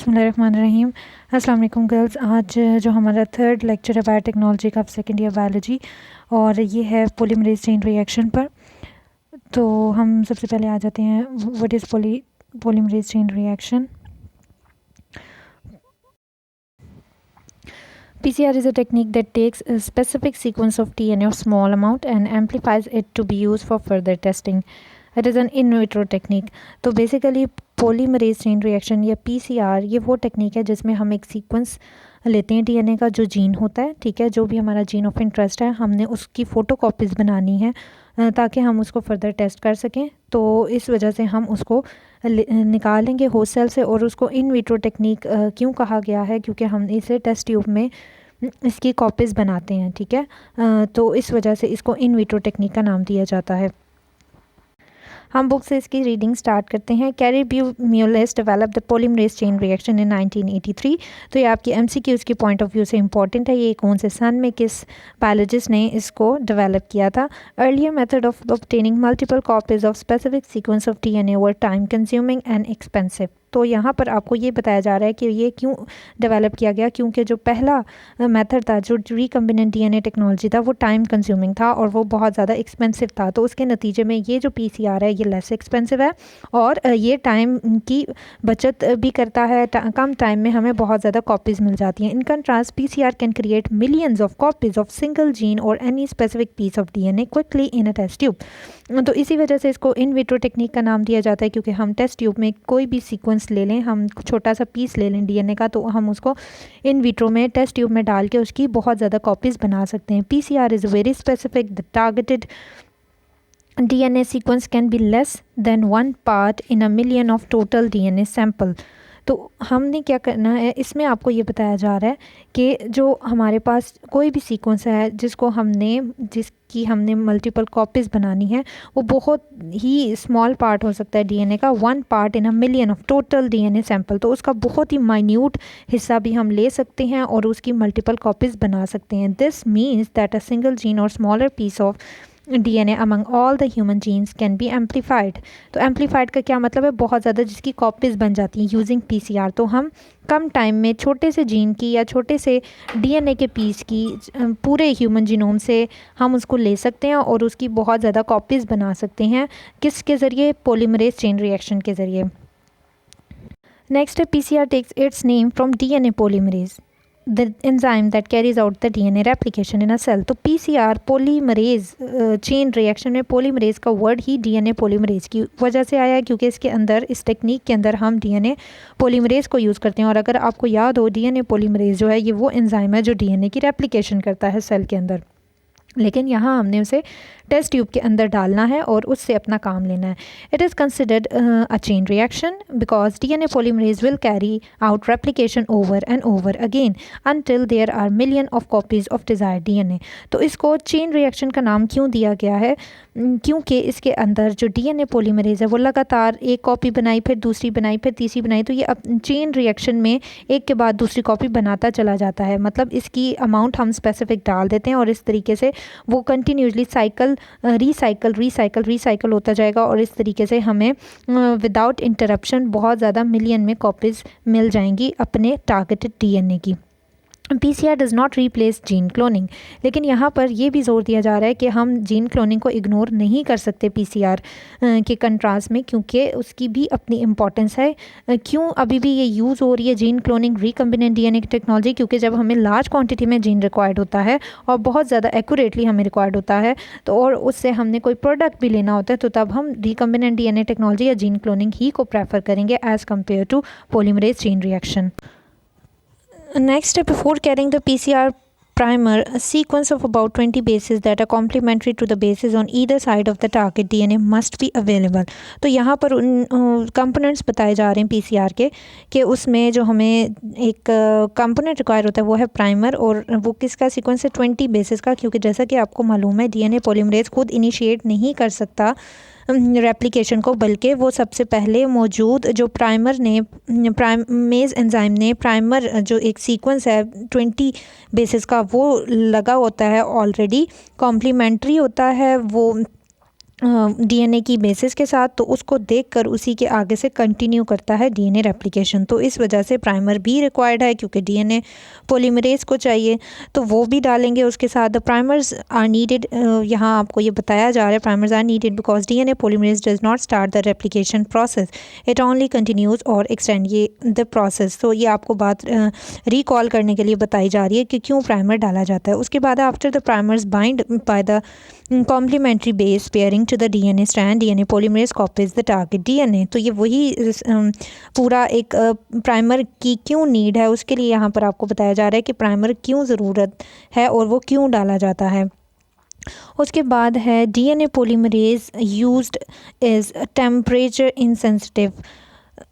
बिस्मिल्लाहिर्रहमानिर्रहीम। अस्सलाम वालेकुम गर्ल्स। आज जो हमारा थर्ड लेक्चर है बायोटेक्नोलॉजी का, सेकेंड ईयर बायोलॉजी, और ये है पॉलीमरेज चेन रिएक्शन पर। तो हम सबसे पहले आ जाते हैं, what is polymerase chain reaction. PCR is a technique that takes a specific sequence of DNA or small amount and amplifies it to be used for further testing. It is an in vitro technique. तो basically polymerase chain reaction या PCR ये वो technique है जिसमें हम एक sequence लेते हैं डीएनए का, जो जीन होता है, ठीक है, जो भी हमारा जीन ऑफ इंटरेस्ट है, हमने उसकी फ़ोटोकॉपीज़ बनानी है ताकि हम उसको फर्दर टेस्ट कर सकें। तो इस वजह से हम उसको निकालेंगे होस्ट सेल से, और उसको इन विट्रो टेक्निक क्यों कहा गया है, क्योंकि हम इसे टेस्ट ट्यूब में इसकी कॉपीज़ बनाते हैं, ठीक है। तो इस वजह से इसको इन विट्रो टेक्निक का नाम दिया जाता है। हम बुक से इसकी रीडिंग स्टार्ट करते हैं। कैरी ब्यूमियोलिस develop the polymerase chain reaction in 1983। तो ये आपकी MCQs की पॉइंट ऑफ व्यू से इंपॉर्टेंट है। ये कौन से सन में किस बायोलॉजिस्ट ने इसको डेवलप किया था। Earlier method of obtaining multiple copies of specific sequence of DNA were time consuming and expensive. तो यहाँ पर आपको ये बताया जा रहा है कि ये क्यों डेवलप किया गया, क्योंकि जो पहला मेथड था, जो रिकम्बिनेंट DNA टेक्नोलॉजी था, वो टाइम कंज्यूमिंग था और वो बहुत ज़्यादा एक्सपेंसिव था। तो उसके नतीजे में ये जो PCR है ये लेस एक्सपेंसिव है और ये टाइम की बचत भी करता है। कम टाइम में हमें बहुत ज़्यादा कॉपीज़ मिल जाती हैं। In contrast PCR can create millions of copies of single gene or any specific piece of DNA quickly in a test tube. तो इसी वजह से इसको इन विट्रो टेक्निक का नाम दिया जाता है, क्योंकि हम टेस्ट ट्यूब में कोई भी सीक्वेंस ले लें, हम छोटा सा पीस ले लें DNA का, तो हम उसको इन विट्रो में टेस्ट ट्यूब में डाल के उसकी बहुत ज़्यादा कॉपीज़ बना सकते हैं। PCR is very specific. The targeted DNA sequence can be less than 1 part in a million of total DNA sample। तो हमने क्या करना है, इसमें आपको ये बताया जा रहा है कि जो हमारे पास कोई भी सीक्वेंस है जिसकी हमने मल्टीपल कॉपीज़ बनानी है, वो बहुत ही स्मॉल पार्ट हो सकता है DNA का, 1 part in a million of total DNA sample. तो उसका बहुत ही माइन्यूट हिस्सा भी हम ले सकते हैं और उसकी मल्टीपल कॉपीज़ बना सकते हैं। This means that a single gene or smaller piece of DNA among all the human genes can be amplified। तो amplified का क्या मतलब है, बहुत ज़्यादा जिसकी कॉपीज़ बन जाती हैं यूजिंग PCR। तो हम कम टाइम में छोटे से जीन की या छोटे से DNA के पीस की पूरे ह्यूमन जीनोम से हम उसको ले सकते हैं और उसकी बहुत ज़्यादा कॉपीज़ बना सकते हैं। किसके ज़रिए? पॉलीमरेज चेन रिएक्शन के ज़रिए। नेक्स्ट है PCR takes its name from DNA polymerase, the enzyme that carries out the DNA replication in a cell। तो PCR पॉलीमरेज चेन रिएक्शन में पॉलीमरेज का वर्ड ही DNA पॉलीमरेज की वजह से आया है, क्योंकि इसके अंदर, इस टेक्निक के अंदर हम DNA पॉलीमरेज को यूज़ करते हैं। और अगर आपको याद हो, DNA पॉलीमरेज जो है ये वो एंजाइम है जो DNA की रेप्लिकेशन करता है सेल के अंदर, लेकिन यहाँ हमने उसे टेस्ट ट्यूब के अंदर डालना है और उससे अपना काम लेना है। It is considered a chain reaction because DNA polymerase will carry out replication over and over again until there are million of copies of desired DNA। तो इसको चेन रिएक्शन का नाम क्यों दिया गया है? क्योंकि इसके अंदर जो DNA पॉलीमरेज है वो लगातार एक कॉपी बनाई, फिर दूसरी बनाई, फिर तीसरी बनाई, तो ये चेन रिएक्शन में एक के बाद दूसरी कॉपी बनाता चला जाता है। मतलब इसकी अमाउंट हम स्पेसिफिक डाल देते हैं और इस तरीके से वो कंटिन्यूसली रिसाइकल होता जाएगा, और इस तरीके से हमें विदाउट इंटरप्शन बहुत ज़्यादा मिलियन में कॉपीज़ मिल जाएंगी अपने टारगेटेड DNA की। PCR does not replace gene cloning. लेकिन यहाँ पर यह भी जोर दिया जा रहा है कि हम जीन क्लोनिंग को इग्नोर नहीं कर सकते PCR के कंट्रास्ट में, क्योंकि उसकी भी अपनी इम्पॉर्टेंस है। क्यों अभी भी ये यूज़ हो रही है जीन क्लोनिंग रिकम्बिनेंट DNA की टेक्नोलॉजी? क्योंकि जब हमें लार्ज क्वांटिटी में जीन रिक्वायर्ड होता है और बहुत ज़्यादा एक्यूरेटली हमें रिक्वायर्ड होता है, तो और उससे हमने कोई प्रोडक्ट भी लेना होता है, तो तब हम रिकम्बिनेंट DNA टेक्नोलॉजी या जीन क्लोनिंग ही को प्रेफर करेंगे as compare to polymerase chain reaction. Next, before carrying the PCR primer, a sequence of about 20 bases that are complementary to the bases on either side of the target DNA must be available। तो यहाँ पर उन components बताए जा रहे हैं PCR के कि उसमें जो हमें एक कंपोनेंट रिक्वायर होता है वो है प्राइमर, और वो किसका सीक्वेंस है? 20 बेसिस का, क्योंकि जैसा कि आपको मालूम है DNA पॉलीमरेज खुद इनिशिएट नहीं कर सकता रेप्लिकेशन को, बल्कि वो सबसे पहले मौजूद जो प्राइमेज एंजाइम ने प्राइमर जो एक सीक्वेंस है 20 बेसिस का वो लगा होता है ऑलरेडी, कॉम्प्लीमेंट्री होता है वो डीएनए की बेसिस के साथ, तो उसको देखकर उसी के आगे से कंटिन्यू करता है डीएनए रेप्लिकेशन। तो इस वजह से प्राइमर भी रिक्वायर्ड है, क्योंकि डीएनए पॉलीमरेज को चाहिए, तो वो भी डालेंगे उसके साथ। द प्राइमर्स आर नीडेड, यहाँ आपको ये बताया जा रहा है primers are needed because DNA polymerase does not start the replication process, it only continues और एक्सटेंड ये द प्रोसेस। तो ये आपको बात रिकॉल करने के लिए बताई जा रही है कि क्यों प्राइमर डाला जाता है। उसके बाद after the primers bind by the complementary base pairing to the DNA strand, DNA polymerase copies the target DNA। तो ये वही पूरा एक प्राइमर की क्यों नीड है, उसके लिए यहाँ पर आपको बताया जा रहा है कि प्राइमर क्यों ज़रूरत है और वो क्यों डाला जाता है। उसके बाद है DNA polymerase used is temperature insensitive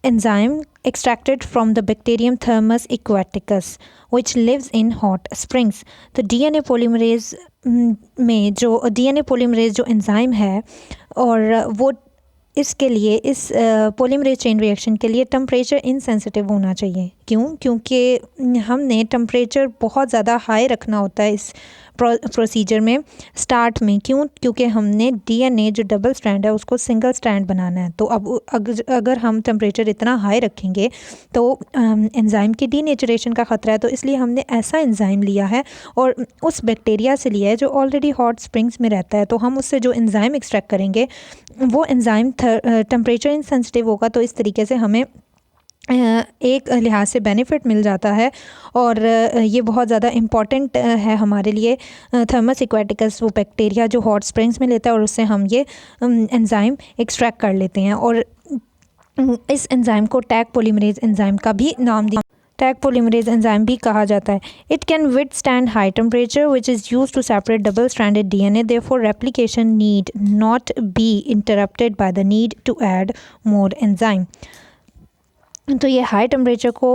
enzyme extracted from the bacterium Thermus aquaticus which lives in hot springs। तो DNA polymerase में जो DNA polymerase जो एंजाइम है, और वो इसके लिए इस पॉलीमरेज चेन रिएक्शन के लिए टेम्परेचर इनसेंसिटिव होना चाहिए। क्यों? क्योंकि हमने टेम्परेचर बहुत ज़्यादा हाई रखना होता है इस प्रोसीजर में स्टार्ट में। क्यों? क्योंकि हमने डीएनए जो डबल स्ट्रैंड है उसको सिंगल स्ट्रैंड बनाना है। तो अब अगर हम टेम्परेचर इतना हाई रखेंगे तो एंजाइम की डीनेचरेशन का ख़तरा है। तो इसलिए हमने ऐसा एंजाइम लिया है और उस बैक्टीरिया से लिया है जो ऑलरेडी हॉट स्प्रिंग्स में रहता है। तो हम उससे जो एंजाइम एक्सट्रैक्ट करेंगे वो एंजाइम टेम्परेचर इनसेंसिटिव होगा। तो इस तरीके से हमें एक लिहाज से बेनिफिट मिल जाता है, और ये बहुत ज़्यादा इम्पॉर्टेंट है हमारे लिए। थर्मस एक्वाटिकस वो बैक्टीरिया जो हॉट स्प्रिंग्स में लेता है और उससे हम ये एंजाइम एक्सट्रैक्ट कर लेते हैं। और इस एंजाइम को टैग पॉलीमरेज एंजाइम का भी नाम दिया, टैग पॉलीमरेज एंजाइम भी कहा जाता है। It can withstand high temperature which is use to separate double stranded DNA, therefore replication need not be interrupted by the need to add more enzyme. तो ये हाई टेम्परेचर को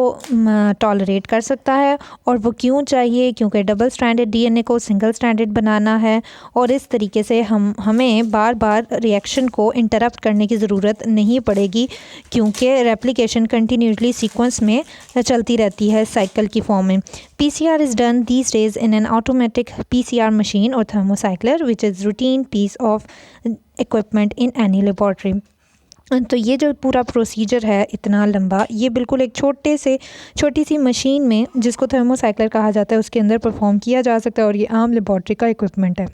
tolerate कर सकता है, और वो क्यों चाहिए? क्योंकि डबल स्ट्रैंडेड डीएनए को सिंगल स्ट्रैंडेड बनाना है, और इस तरीके से हमें बार बार रिएक्शन को इंटरप्ट करने की ज़रूरत नहीं पड़ेगी, क्योंकि रेप्लिकेशन कंटिन्यूसली सीक्वेंस में चलती रहती है साइकिल की फॉर्म में। PCR is done these days in an automatic PCR machine or thermocycler which is routine piece of equipment in any laboratory. तो ये जो पूरा प्रोसीजर है इतना लंबा, ये बिल्कुल एक छोटी सी मशीन में, जिसको थर्मोसाइक्लर कहा जाता है, उसके अंदर परफॉर्म किया जा सकता है, और ये आम लेबॉर्ट्री का इक्विपमेंट है।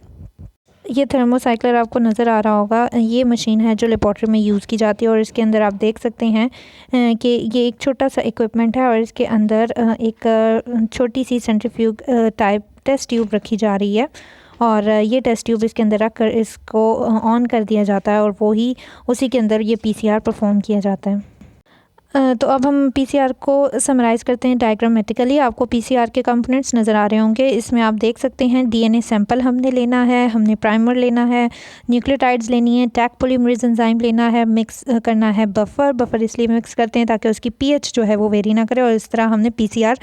ये थर्मोसाइक्लर आपको नज़र आ रहा होगा, ये मशीन है जो लेबॉर्ट्री में यूज़ की जाती है, और इसके अंदर आप देख सकते हैं कि ये एक छोटा सा इक्विपमेंट है, और इसके अंदर एक छोटी सी सेंट्रीफ्यूज टाइप टेस्ट ट्यूब रखी जा रही है, और ये टेस्ट ट्यूब इसके अंदर रख कर इसको ऑन कर दिया जाता है, और उसी के अंदर ये PCR परफॉर्म किया जाता है। तो अब हम PCR को समराइज़ करते हैं डायग्रामेटिकली। आपको PCR के कंपोनेंट्स नज़र आ रहे होंगे। इसमें आप देख सकते हैं DNA सैंपल हमने लेना है, हमने प्राइमर लेना है, न्यूक्लियोटाइड्स लेनी है, टैग पॉलीमरेज एंजाइम लेना है, मिक्स करना है बफर इसलिए मिक्स करते हैं ताकि उसकी pH जो है वो वेरी ना करे, और इस तरह हमने PCR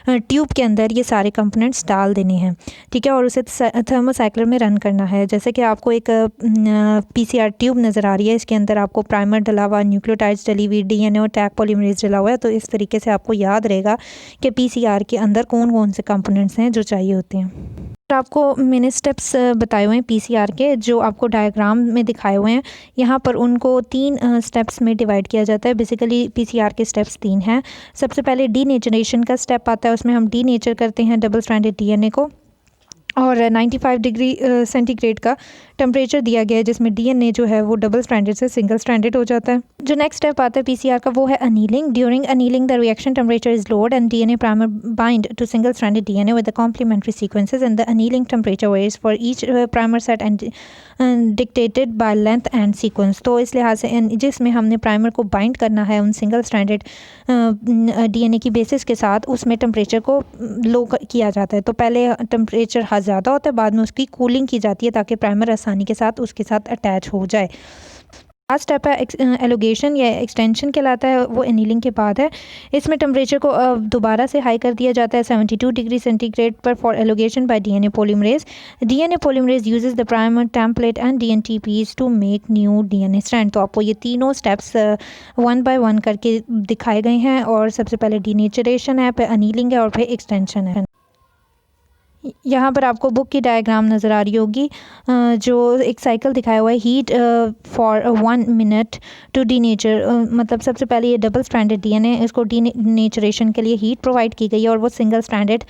ट्यूब के अंदर ये सारे कंपोनेंट्स डाल देने हैं, ठीक है, और उसे थर्मोसाइक्लर में रन करना है। जैसे कि आपको एक PCR ट्यूब नज़र आ रही है, इसके अंदर आपको प्राइमर डला हुआ, न्यूक्लियोटाइड्स डली हुई, DNA और टैग पॉलीमरेज डला हुआ है। तो इस तरीके से आपको याद रहेगा कि PCR के अंदर कौन कौन से कंपोनेंट्स हैं जो चाहिए होते हैं। आपको मैंने स्टेप्स बताए हुए हैं PCR के, जो आपको डायग्राम में दिखाए हुए हैं। यहाँ पर उनको 3 स्टेप्स में डिवाइड किया जाता है। बेसिकली PCR के स्टेप्स 3 हैं। सबसे पहले डीनेचरेशन का स्टेप आता है, उसमें हम डीनेचर करते हैं डबल स्ट्रैंडेड DNA को, और 95 डिग्री सेंटीग्रेड का टेम्परेचर दिया गया है, जिसमें DNA जो है वो डबल स्ट्रैंडेड से सिंगल स्ट्रैंडेड हो जाता है। जो नेक्स्ट स्टेप आता है PCR का, वो है annealing. During annealing the reaction temperature is lowered and DNA primer bind to single stranded DNA with the complementary sequences, and the annealing temperature varies for each primer set and dictated by length and sequence. तो इस लिहाज से जिसमें हमने primer को bind करना है उन सिंगल स्ट्रैंडेड DNA की बेसिस के साथ, उसमें टेम्परेचर को लो किया जाता है। तो पहले टेम्परेचर ज़्यादा होता है, बाद में उसकी कूलिंग की जाती है ताकि प्राइमर आसानी के साथ उसके साथ अटैच हो जाए। लास्ट स्टेप है एलोगेशन या एक्सटेंशन कहलाता है, वो एनीलिंग के बाद है। इसमें टेम्परेचर को दोबारा से हाई कर दिया जाता है 72 डिग्री सेंटीग्रेड पर for elongation by DNA polymerase. DNA polymerase uses the primer template and DNTPs to make new DNA strand. तो आपको ये तीनों स्टेप्स 1 बाय 1 करके दिखाए गए हैं, और सबसे पहले डीनेचरेशन है, फिर अनीलिंग है, और फिर एक्सटेंशन है। यहाँ पर आपको बुक की डायग्राम नज़र आ रही होगी, जो एक साइकिल दिखाया हुआ है, heat for 1 minute to denature. मतलब सबसे पहले ये डबल स्ट्रैंडेड डीएनए, इसको डीनेचरेशन के लिए हीट प्रोवाइड की गई है और वो सिंगल स्ट्रैंडेड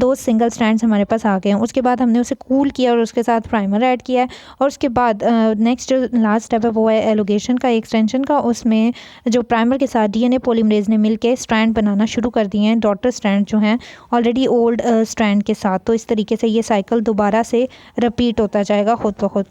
2 सिंगल स्ट्रैंड्स हमारे पास आ गए हैं। उसके बाद हमने उसे कूल किया और उसके साथ प्राइमर ऐड किया है, और उसके बाद नेक्स्ट जो लास्ट स्टेप है वो है एलोगेशन का, एक्सटेंशन का। उसमें जो प्राइमर के साथ डीएनए पॉलीमरेज ने मिलकर स्ट्रैंड बनाना शुरू कर दिए हैं, डॉटर स्ट्रैंड जो हैं ऑलरेडी ओल्ड स्ट्रैंड के साथ। तो इस तरीके से ये साइकिल दोबारा से रिपीट होता जाएगा खुद ब खुद।